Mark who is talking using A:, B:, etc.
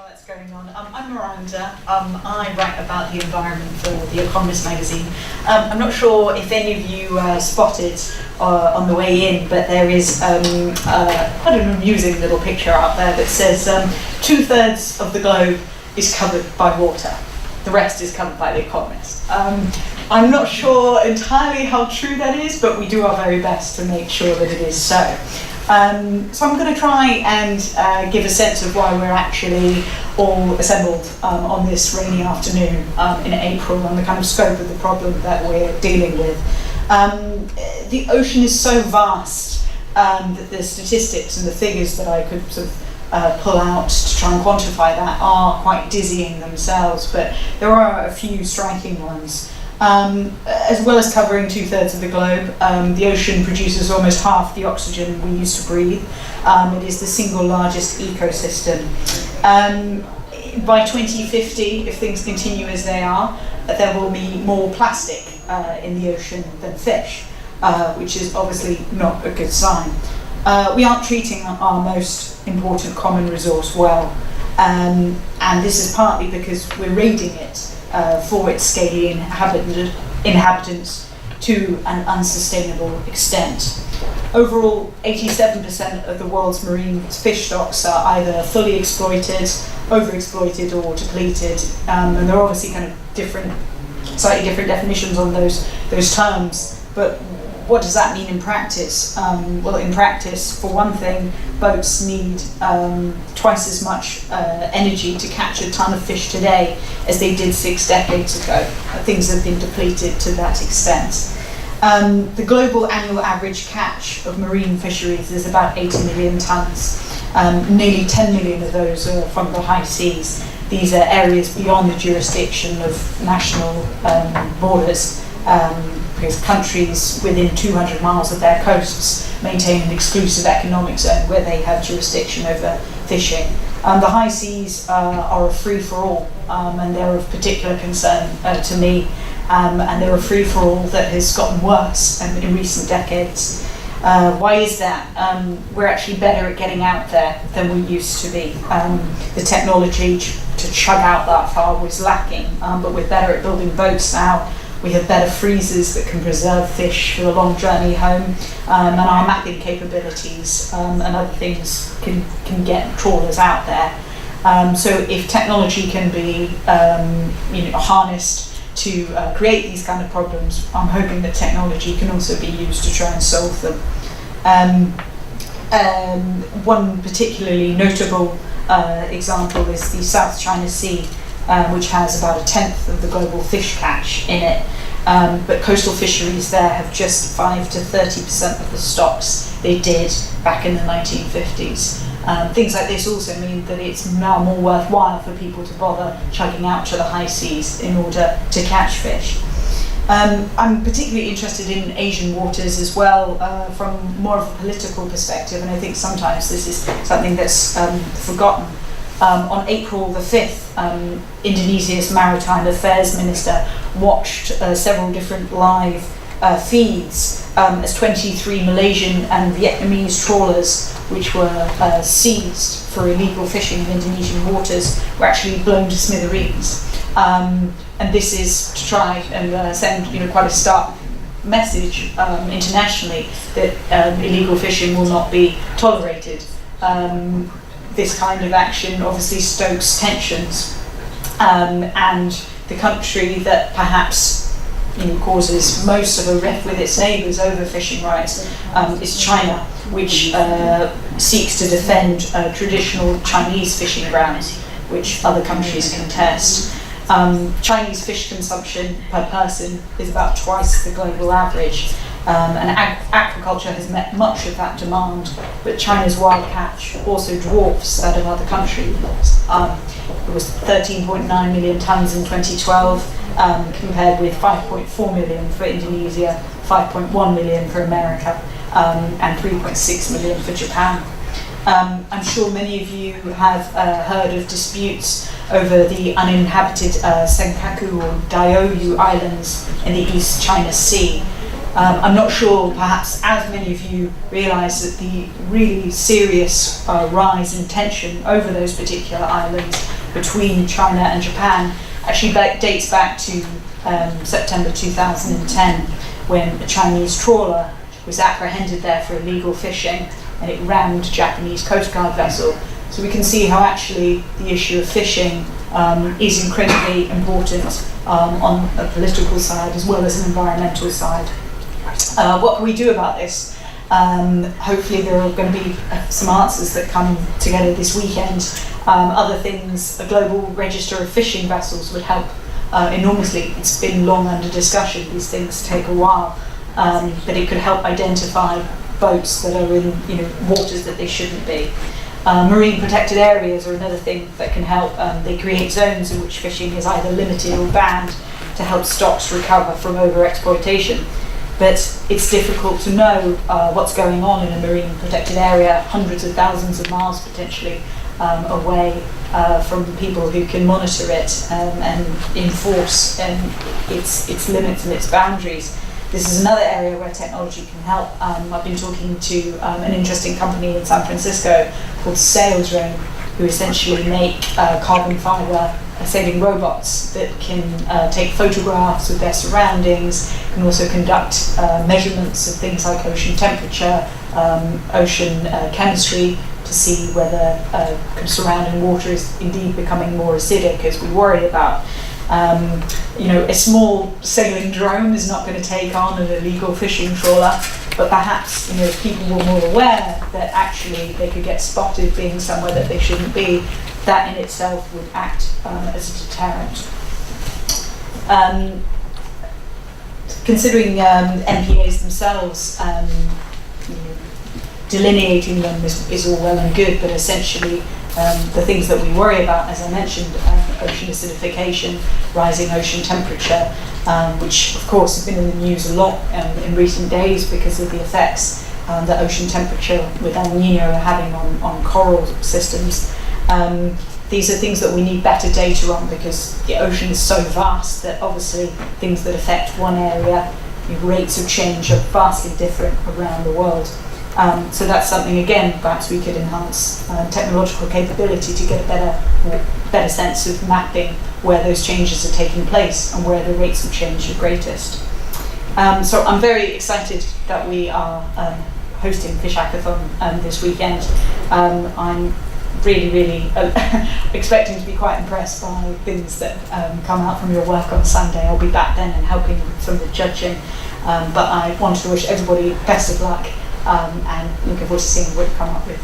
A: that's going on. I'm Miranda. I write about the environment for the Economist magazine. I'm not sure if any of you spotted on the way in, but there is quite an amusing little picture out there that says 2/3 of the globe is covered by water. The rest is covered by the Economist. I'm not sure entirely how true that is, but we do our very best to make sure that it is so. So I'm going to try and give a sense of why we're actually all assembled on this rainy afternoon in April and the kind of scope of the problem that we're dealing with. The ocean is so vast that the statistics and the figures that I could sort of pull out to try and quantify that are quite dizzying themselves, but there are a few striking ones. As well as covering 2/3 of the globe, the ocean produces almost half the oxygen we use to breathe. It is the single largest ecosystem. By 2050, if things continue as they are, there will be more plastic in the ocean than fish, which is obviously not a good sign. We aren't treating our most important common resource well, and this is partly because we're raiding it for its scaly inhabitants to an unsustainable extent. Overall, 87% of the world's marine fish stocks are either fully exploited, overexploited, or depleted, and there are obviously kind of slightly different definitions on those terms. But what does that mean in practice? Well, in practice, for one thing, boats need twice as much energy to catch a ton of fish today as they did 6 decades ago. Things have been depleted to that extent. The global annual average catch of marine fisheries is about 80 million tonnes. Nearly 10 million of those are from the high seas. These are areas beyond the jurisdiction of national borders. Because countries within 200 miles of their coasts maintain an exclusive economic zone where they have jurisdiction over fishing. The high seas are a free-for-all, and they're of particular concern to me, and they're a free-for-all that has gotten worse in recent decades. Why is that? We're actually better at getting out there than we used to be. The technology to chug out that far was lacking, but we're better at building boats now. We have better freezers that can preserve fish for the long journey home, and our mapping capabilities and other things can get trawlers out there. So if technology can be harnessed to create these kind of problems, I'm hoping that technology can also be used to try and solve them. One particularly notable example is the South China Sea, which has about 1/10 of the global fish catch in it. But coastal fisheries there have just 5 to 30% of the stocks they did back in the 1950s. Things like this also mean that it's now more worthwhile for people to bother chugging out to the high seas in order to catch fish. I'm particularly interested in Asian waters as well, from more of a political perspective, and I think sometimes this is something that's forgotten. On April the 5th, Indonesia's Maritime Affairs Minister watched several different live feeds as 23 Malaysian and Vietnamese trawlers, which were seized for illegal fishing in Indonesian waters, were actually blown to smithereens. And this is to try and send quite a stark message internationally that illegal fishing will not be tolerated. This kind of action obviously stokes tensions, and the country that perhaps causes most of a rift with its neighbours over fishing rights is China, which seeks to defend traditional Chinese fishing grounds, which other countries contest. Chinese fish consumption per person is about twice the global average. And aquaculture has met much of that demand, but China's wild catch also dwarfs that of other countries. It was 13.9 million tonnes in 2012, compared with 5.4 million for Indonesia, 5.1 million for America, and 3.6 million for Japan. I'm sure many of you have heard of disputes over the uninhabited Senkaku or Diaoyu Islands in the East China Sea. I'm not sure, perhaps as many of you realise, that the really serious rise in tension over those particular islands between China and Japan actually dates back to September 2010, when a Chinese trawler was apprehended there for illegal fishing, and it rammed a Japanese Coast Guard vessel. So we can see how actually the issue of fishing is incredibly important on a political side as well as an environmental side. What can we do about this? Hopefully there are going to be some answers that come together this weekend. Other things, a global register of fishing vessels would help enormously. It's been long under discussion, these things take a while, but it could help identify boats that are in waters that they shouldn't be. Marine protected areas are another thing that can help. They create zones in which fishing is either limited or banned to help stocks recover from over-exploitation. But it's difficult to know what's going on in a marine protected area, hundreds of thousands of miles potentially away from the people who can monitor it and enforce its limits and its boundaries. This is another area where technology can help. I've been talking to an interesting company in San Francisco called Sails Drone, who essentially make carbon fiber sailing robots that can take photographs of their surroundings, can also conduct measurements of things like ocean temperature, ocean chemistry, to see whether surrounding water is indeed becoming more acidic, as we worry about. A small sailing drone is not going to take on an illegal fishing trawler, but perhaps if people were more aware that actually they could get spotted being somewhere that they shouldn't be, that in itself would act as a deterrent. Considering NPAs themselves, delineating them is all well and good, but essentially the things that we worry about, as I mentioned, ocean acidification, rising ocean temperature, which of course has been in the news a lot in recent days because of the effects that ocean temperature with El Nino are having on coral systems. These are things that we need better data on, because the ocean is so vast that obviously things that affect one area, the rates of change are vastly different around the world. So that's something, again, perhaps we could enhance technological capability to get a better sense of mapping where those changes are taking place and where the rates of change are greatest. So I'm very excited that we are hosting Fishackathon this weekend. I'm really expecting to be quite impressed by things that come out from your work on Sunday. I'll be back then and helping with some of the judging. But I wanted to wish everybody best of luck and looking forward to seeing what you come up with.